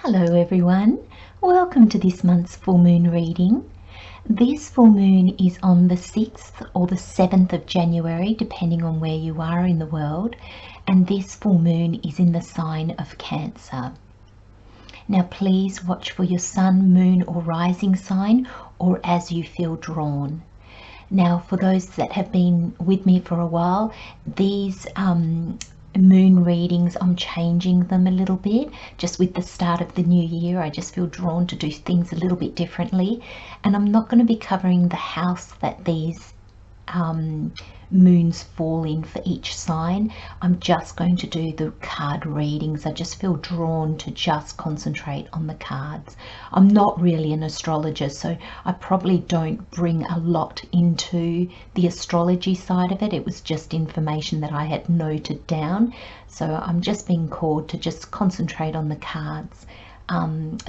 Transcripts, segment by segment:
Hello everyone, welcome to this month's full moon reading. This full moon is on the 6th or the 7th of January, depending on where you are in the world, and this full moon is in the sign of Cancer. Now please watch for your sun, moon or rising sign, or as you feel drawn. Now for those that have been with me for a while, these moon readings, I'm changing them a little bit. Just with the start of the new year, I just feel drawn to do things a little bit differently, and I'm not going to be covering the house that these moons fall in for each sign. I'm just going to do the card readings. I just feel drawn to just concentrate on the cards. I'm not really an astrologer, so I probably don't bring a lot into the astrology side of it. It was just information that I had noted down, so I'm just being called to just concentrate on the cards.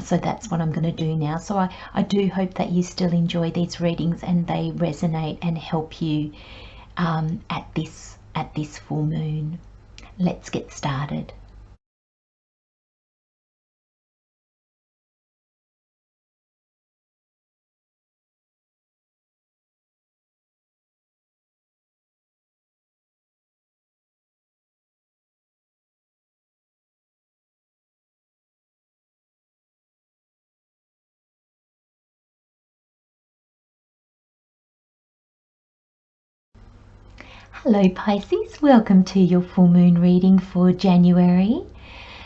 So that's what I'm going to do now. So I do hope that you still enjoy these readings and they resonate and help you at this full moon. Let's get started. Hello Pisces, welcome to your full moon reading for January.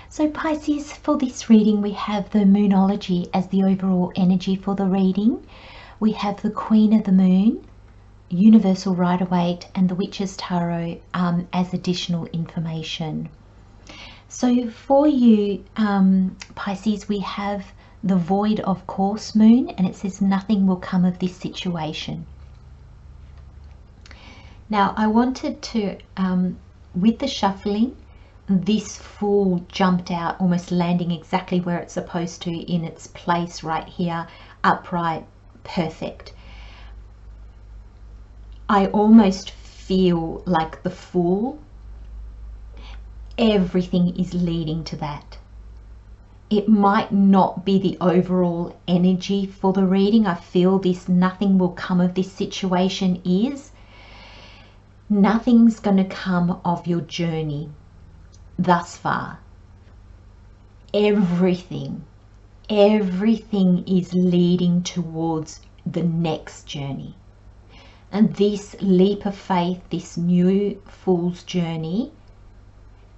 So Pisces, for this reading we have the Moonology as the overall energy for the reading. We have the Queen of the Moon, Universal Rider-Waite and the Witch's Tarot as additional information. So for you Pisces, we have the Void of Course moon, and it says nothing will come of this situation. Now I wanted to, with the shuffling, this Fool jumped out, almost landing exactly where it's supposed to, in its place right here, upright, perfect. I almost feel like the Fool, everything is leading to that. It might not be the overall energy for the reading. I feel this nothing will come of this situation is nothing's going to come of your journey thus far. Everything is leading towards the next journey. And this leap of faith, this new Fool's journey,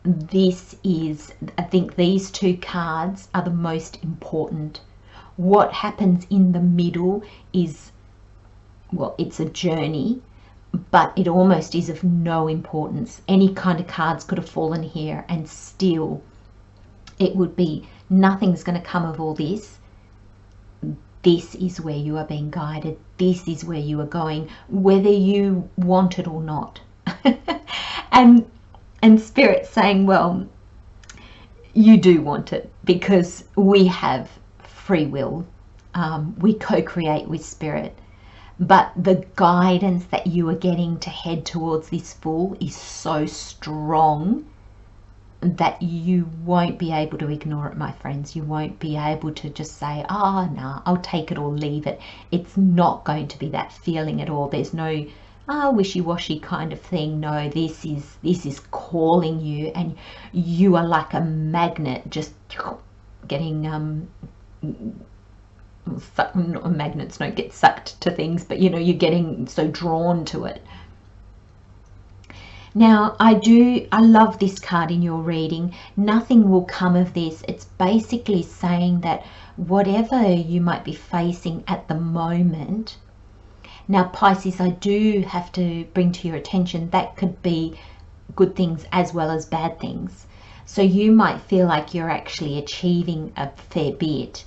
this is, I think these two cards are the most important. What happens in the middle is, well, it's a journey, but it almost is of no importance. Any kind of cards could have fallen here and still it would be nothing's going to come of all this. This is where you are being guided. This is where you are going, whether you want it or not. and Spirit's saying, well, you do want it, because we have free will. We co-create with Spirit. But the guidance that you are getting to head towards this Fool is so strong that you won't be able to ignore it, my friends. You won't be able to just say, oh, no, I'll take it or leave it. It's not going to be that feeling at all. There's no wishy-washy kind of thing. No, this is calling you, and you are like a magnet, just getting magnets don't get sucked to things, but you know, you're getting so drawn to it. Now I love this card in your reading. Nothing will come of this. It's basically saying that whatever you might be facing at the moment, now Pisces, I do have to bring to your attention that could be good things as well as bad things. So you might feel like you're actually achieving a fair bit.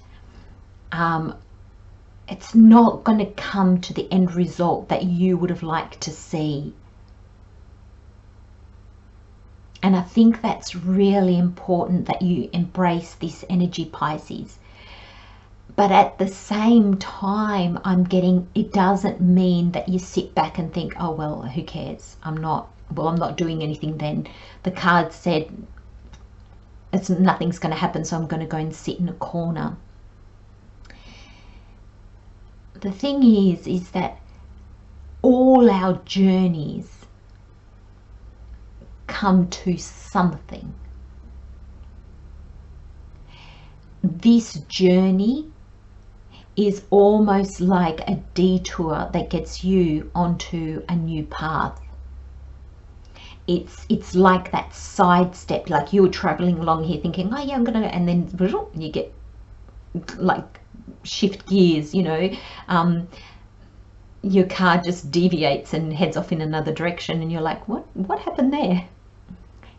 It's not going to come to the end result that you would have liked to see. And I think that's really important, that you embrace this energy, Pisces. But at the same time, I'm getting, it doesn't mean that you sit back and think, oh, well, who cares? I'm not doing anything then. The card said, nothing's going to happen, so I'm going to go and sit in a corner. The thing is that all our journeys come to something. This journey is almost like a detour that gets you onto a new path. It's like that sidestep, like you're traveling along here thinking, oh yeah, I'm gonna, and then you get like shift gears, you know, your car just deviates and heads off in another direction, and you're like, what happened there?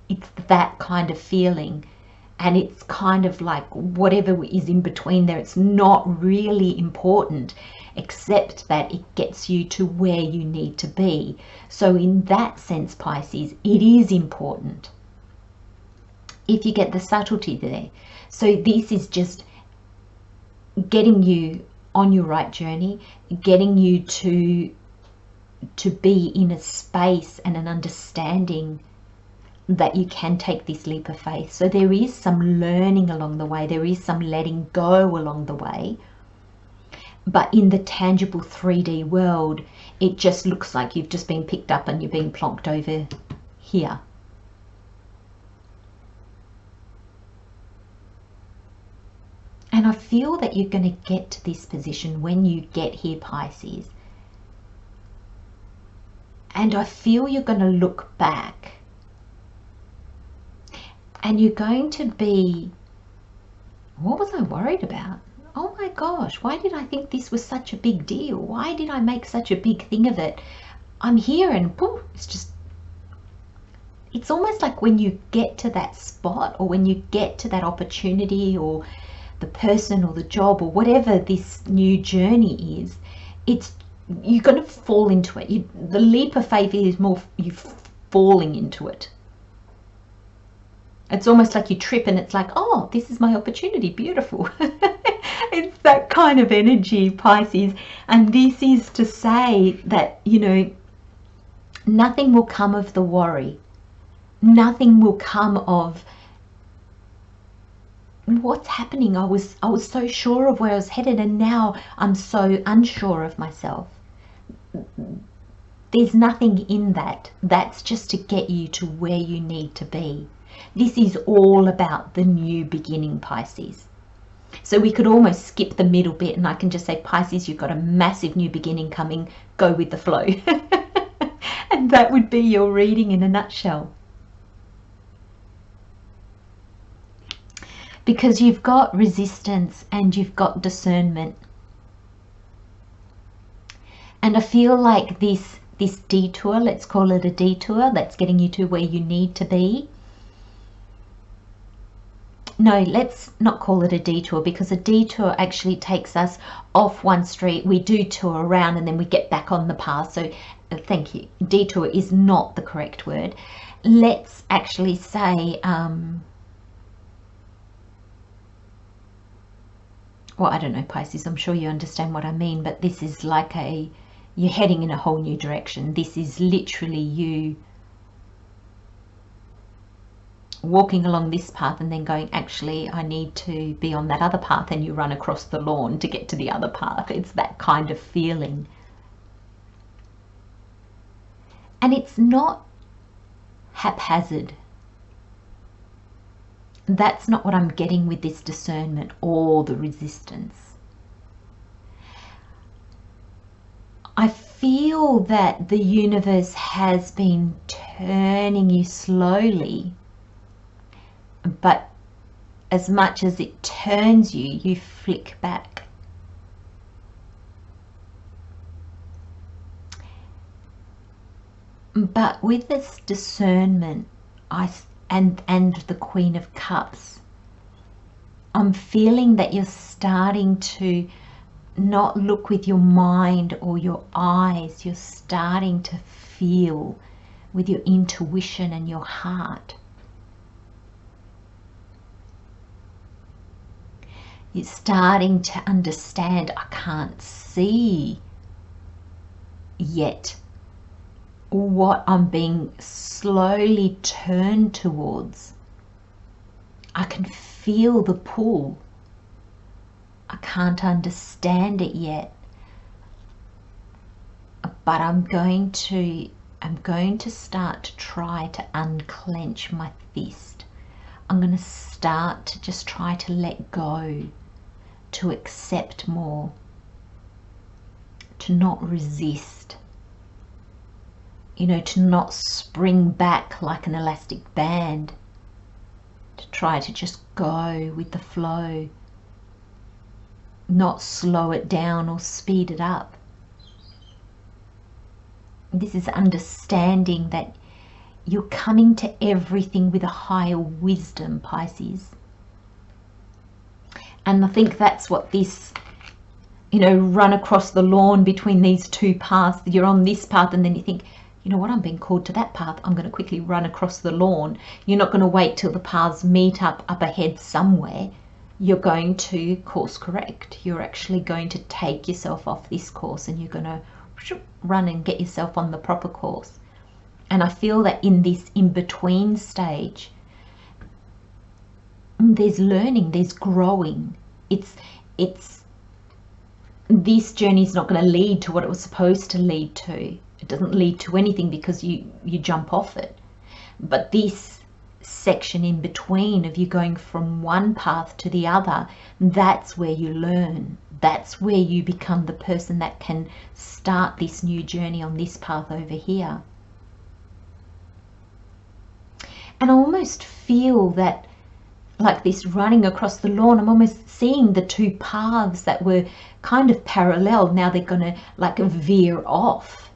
It's that kind of feeling. And it's kind of like whatever is in between there, it's not really important, except that it gets you to where you need to be. So in that sense, Pisces, it is important if you get the subtlety there. So this is just getting you on your right journey, getting you to be in a space and an understanding that you can take this leap of faith. So there is some learning along the way, there is some letting go along the way, but in the tangible 3D world, it just looks like you've just been picked up and you're being plonked over here. And I feel that you're going to get to this position when you get here, Pisces. And I feel you're going to look back and you're going to be, what was I worried about? Oh my gosh, why did I think this was such a big deal? Why did I make such a big thing of it? I'm here and boom, it's almost like when you get to that spot, or when you get to that opportunity, or the person or the job or whatever this new journey is, you're going to fall into it. The leap of faith is more you falling into it. It's almost like you trip and it's like, oh, this is my opportunity, beautiful. It's that kind of energy, Pisces. And this is to say that, you know, nothing will come of the worry. Nothing will come of what's happening. I was so sure of where I was headed, and now I'm so unsure of myself. There's nothing in that. That's just to get you to where you need to be. This is all about the new beginning, Pisces. So we could almost skip the middle bit and I can just say, Pisces, you've got a massive new beginning coming. Go with the flow. And that would be your reading in a nutshell. Because you've got resistance and you've got discernment. And I feel like this detour, let's call it a detour, that's getting you to where you need to be. No, let's not call it a detour, because a detour actually takes us off one street. We do tour around and then we get back on the path. So thank you. Detour is not the correct word. Let's actually say, well, I don't know, Pisces, I'm sure you understand what I mean, but this is like you're heading in a whole new direction. This is literally you walking along this path and then going, actually, I need to be on that other path, and you run across the lawn to get to the other path. It's that kind of feeling. And it's not haphazard. That's not what I'm getting with this discernment or the resistance. I feel that the universe has been turning you slowly, but as much as it turns you, you flick back. But with this discernment, and the Queen of Cups, I'm feeling that you're starting to not look with your mind or your eyes. You're starting to feel with your intuition and your heart. You're starting to understand, I can't see yet what I'm being slowly turned towards. I can feel the pull. I can't understand it yet, but I'm going to start to try to unclench my fist. I'm going to start to just try to let go, to accept more, to not resist, you know, to not spring back like an elastic band, to try to just go with the flow, not slow it down or speed it up. This is understanding that you're coming to everything with a higher wisdom, Pisces. And I think that's what this, you know, run across the lawn between these two paths. You're on this path and then you think, you know what, I'm being called to that path. I'm going to quickly run across the lawn. You're not going to wait till the paths meet up ahead somewhere. You're going to course correct. You're actually going to take yourself off this course and you're going to run and get yourself on the proper course. And I feel that in this in-between stage, there's learning, there's growing. This journey is not going to lead to what it was supposed to lead to. It doesn't lead to anything because you jump off it. But this section in between of you going from one path to the other, that's where you learn. That's where you become the person that can start this new journey on this path over here. And I almost feel that, like this running across the lawn, I'm almost seeing the two paths that were kind of parallel. Now they're going to like veer off.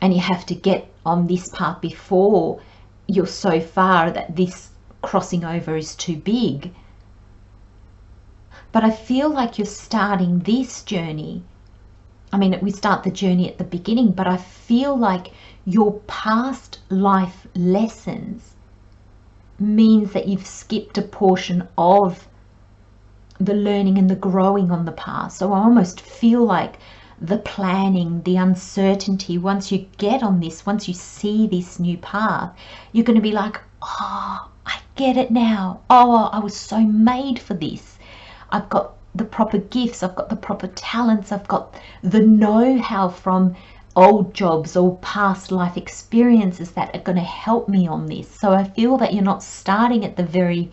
And you have to get on this path before you're so far that this crossing over is too big. But I feel like you're starting this journey. I mean, we start the journey at the beginning, but I feel like your past life lessons means that you've skipped a portion of the learning and the growing on the path. So I almost feel like the planning, the uncertainty, once you get on this, once you see this new path, you're going to be like, oh, I get it now. Oh, I was so made for this. I've got the proper gifts, I've got the proper talents, I've got the know-how from old jobs or past life experiences that are going to help me on this. So I feel that you're not starting at the very,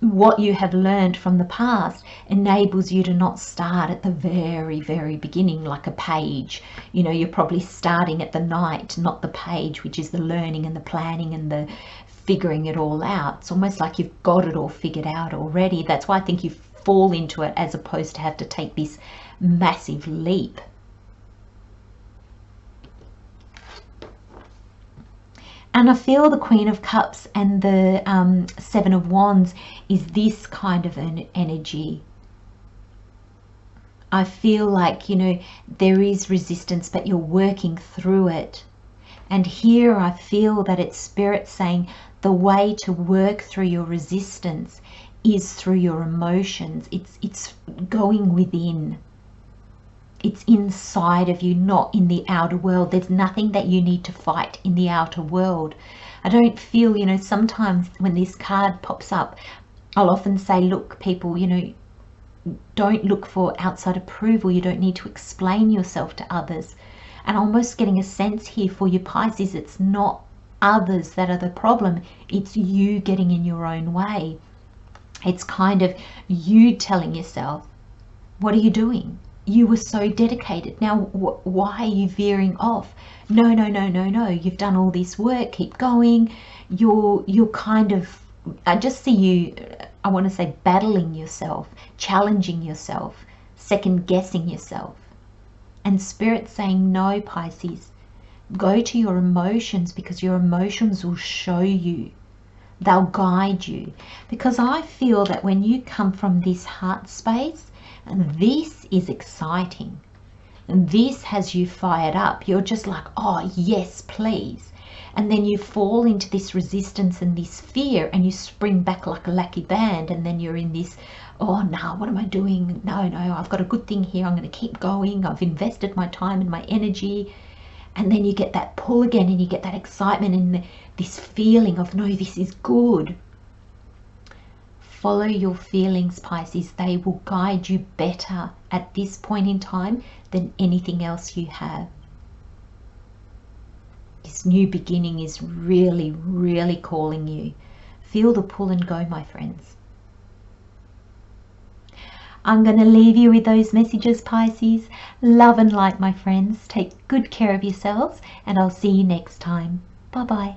what you have learned from the past enables you to not start at the very, very beginning like a page. You know, you're probably starting at the night, not the page, which is the learning and the planning and the figuring it all out. It's almost like you've got it all figured out already. That's why I think you fall into it as opposed to have to take this massive leap. And I feel the Queen of Cups and the Seven of Wands is this kind of an energy. I feel like, you know, there is resistance, but you're working through it. And here I feel that it's Spirit saying the way to work through your resistance is through your emotions. It's going within. It's inside of you, not in the outer world. There's nothing that you need to fight in the outer world. I don't feel, you know, sometimes when this card pops up, I'll often say, look, people, you know, don't look for outside approval. You don't need to explain yourself to others. And almost getting a sense here for you, Pisces, it's not others that are the problem. It's you getting in your own way. It's kind of you telling yourself, what are you doing? You were so dedicated. Now, why are you veering off? No. You've done all this work. Keep going. You're kind of, I just see you, I want to say battling yourself, challenging yourself, second guessing yourself. And Spirit saying, no, Pisces, go to your emotions because your emotions will show you. They'll guide you. Because I feel that when you come from this heart space, and this is exciting, and this has you fired up. You're just like, oh, yes, please. And then you fall into this resistance and this fear, and you spring back like a lucky band, and then you're in this, oh, no, what am I doing? No, I've got a good thing here. I'm going to keep going. I've invested my time and my energy. And then you get that pull again, and you get that excitement and this feeling of, no, this is good. Follow your feelings, Pisces. They will guide you better at this point in time than anything else you have. This new beginning is really, really calling you. Feel the pull and go, my friends. I'm going to leave you with those messages, Pisces. Love and light, my friends. Take good care of yourselves, and I'll see you next time. Bye-bye.